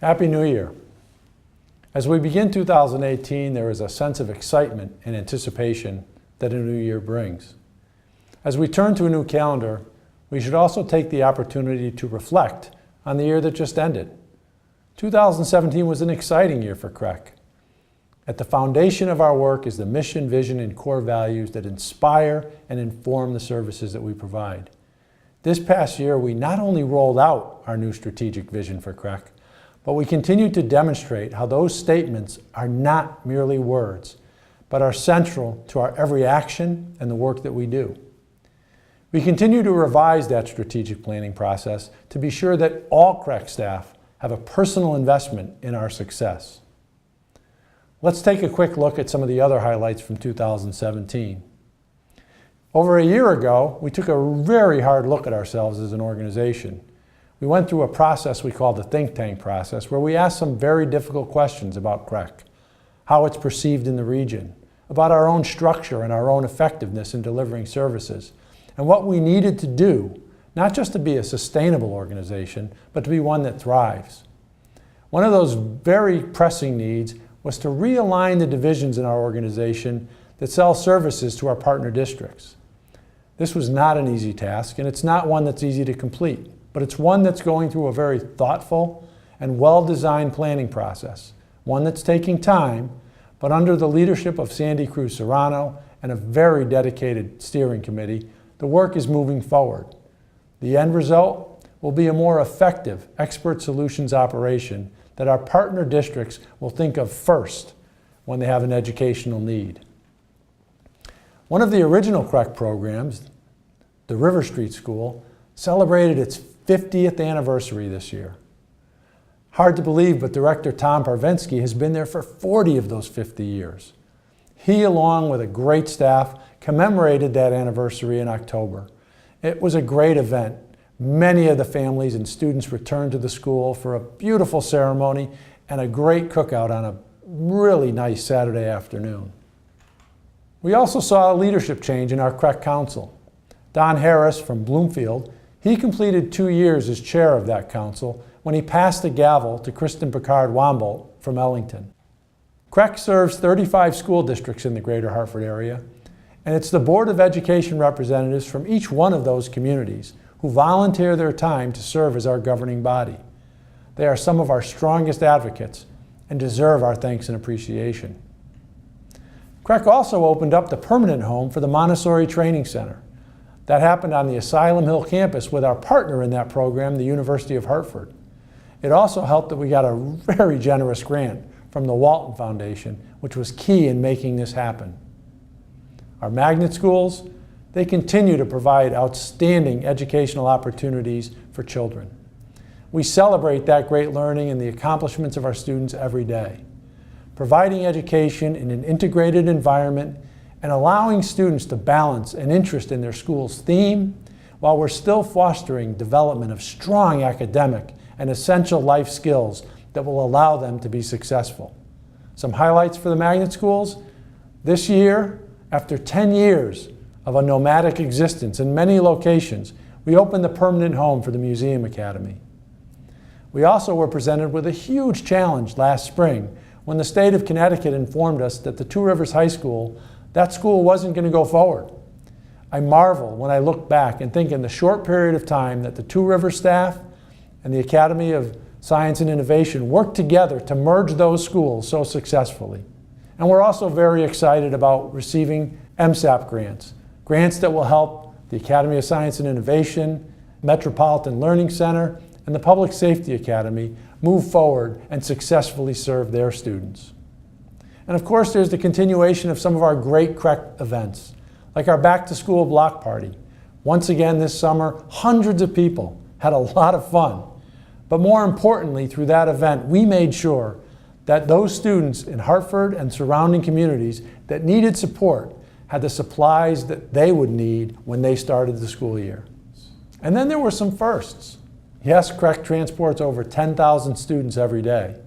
Happy New Year. As we begin 2018, there is a sense of excitement and anticipation that a new year brings. As we turn to a new calendar, we should also take the opportunity to reflect on the year that just ended. 2017 was an exciting year for CREC. At the foundation of our work is the mission, vision, and core values that inspire and inform the services that we provide. This past year, we not only rolled out our new strategic vision for CREC, but we continue to demonstrate how those statements are not merely words, but are central to our every action and the work that we do. We continue to revise that strategic planning process to be sure that all CREC staff have a personal investment in our success. Let's take a quick look at some of the other highlights from 2017. Over a year ago, we took a very hard look at ourselves as an organization. We went through a process we called the think tank process, where we asked some very difficult questions about CREC, how it's perceived in the region, about our own structure and our own effectiveness in delivering services, and what we needed to do, not just to be a sustainable organization, but to be one that thrives. One of those very pressing needs was to realign the divisions in our organization that sell services to our partner districts. This was not an easy task, and it's not one that's easy to complete, but it's one that's going through a very thoughtful and well-designed planning process, one that's taking time, but under the leadership of Sandy Cruz Serrano and a very dedicated steering committee, the work is moving forward. The end result will be a more effective expert solutions operation that our partner districts will think of first when they have an educational need. One of the original CREC programs, the River Street School, celebrated its 50th anniversary this year. Hard to believe, but Director Tom Parvensky has been there for 40 of those 50 years. He, along with a great staff, commemorated that anniversary in October. It was a great event. Many of the families and students returned to the school for a beautiful ceremony and a great cookout on a really nice Saturday afternoon. We also saw a leadership change in our CREC Council. Don Harris from Bloomfield, he completed 2 years as chair of that council when he passed the gavel to Kristen Picard-Wambolt from Ellington. CREC serves 35 school districts in the greater Hartford area, and it's the Board of Education representatives from each one of those communities who volunteer their time to serve as our governing body. They are some of our strongest advocates and deserve our thanks and appreciation. CREC also opened up the permanent home for the Montessori Training Center. That happened on the Asylum Hill campus with our partner in that program, the University of Hartford. It also helped that we got a very generous grant from the Walton Foundation, which was key in making this happen. Our magnet schools, they continue to provide outstanding educational opportunities for children. We celebrate that great learning and the accomplishments of our students every day. Providing education in an integrated environment and allowing students to balance an interest in their school's theme while we're still fostering development of strong academic and essential life skills that will allow them to be successful. Some highlights for the magnet schools. This year, after 10 years of a nomadic existence in many locations, we opened the permanent home for the Museum Academy. We also were presented with a huge challenge last spring when the state of Connecticut informed us that the Two Rivers High School, that school wasn't going to go forward. I marvel when I look back and think in the short period of time that the Two Rivers staff and the Academy of Science and Innovation worked together to merge those schools so successfully. And we're also very excited about receiving MSAP grants, grants that will help the Academy of Science and Innovation, Metropolitan Learning Center, and the Public Safety Academy move forward and successfully serve their students. And of course, there's the continuation of some of our great CREC events, like our Back to School Block Party. Once again this summer, hundreds of people had a lot of fun. But more importantly, through that event, we made sure that those students in Hartford and surrounding communities that needed support had the supplies that they would need when they started the school year. And then there were some firsts. Yes, CREC transports over 10,000 students every day.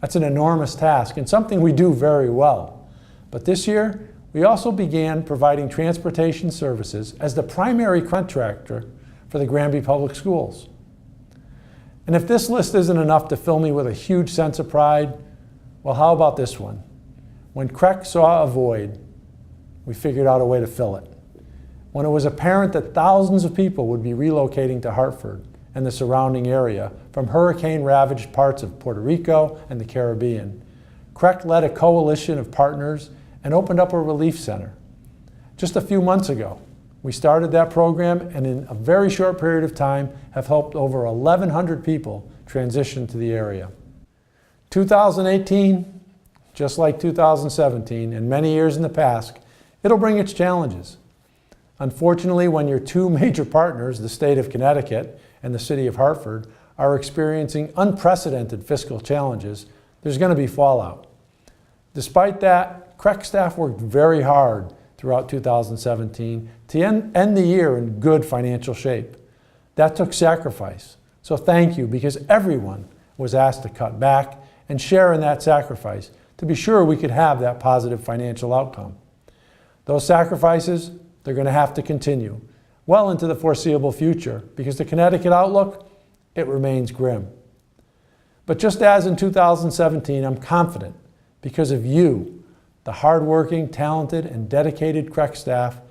That's an enormous task and something we do very well. But this year, we also began providing transportation services as the primary contractor for the Granby Public Schools. And if this list isn't enough to fill me with a huge sense of pride, well, how about this one? When CREC saw a void, we figured out a way to fill it. When it was apparent that thousands of people would be relocating to Hartford and the surrounding area from hurricane-ravaged parts of Puerto Rico and the Caribbean, CREC led a coalition of partners and opened up a relief center. Just a few months ago, we started that program, and in a very short period of time have helped over 1,100 people transition to the area. 2018, just like 2017 and many years in the past, it'll bring its challenges. Unfortunately, when your two major partners, the state of Connecticut and the city of Hartford, are experiencing unprecedented fiscal challenges, there's going to be fallout. Despite that, CREC staff worked very hard throughout 2017 to end the year in good financial shape. That took sacrifice. So thank you, because everyone was asked to cut back and share in that sacrifice to be sure we could have that positive financial outcome. Those sacrifices, they're going to have to continue well into the foreseeable future, because the Connecticut outlook, it remains grim. But just as in 2017, I'm confident, because of you, the hardworking, talented, and dedicated CREC staff,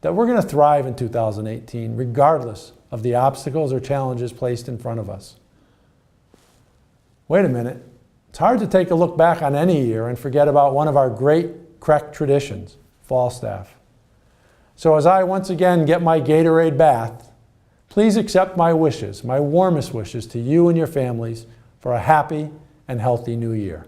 that we're going to thrive in 2018, regardless of the obstacles or challenges placed in front of us. Wait a minute. It's hard to take a look back on any year and forget about one of our great CREC traditions, fall staff. So as I once again get my Gatorade bath, please accept my wishes, my warmest wishes to you and your families for a happy and healthy new year.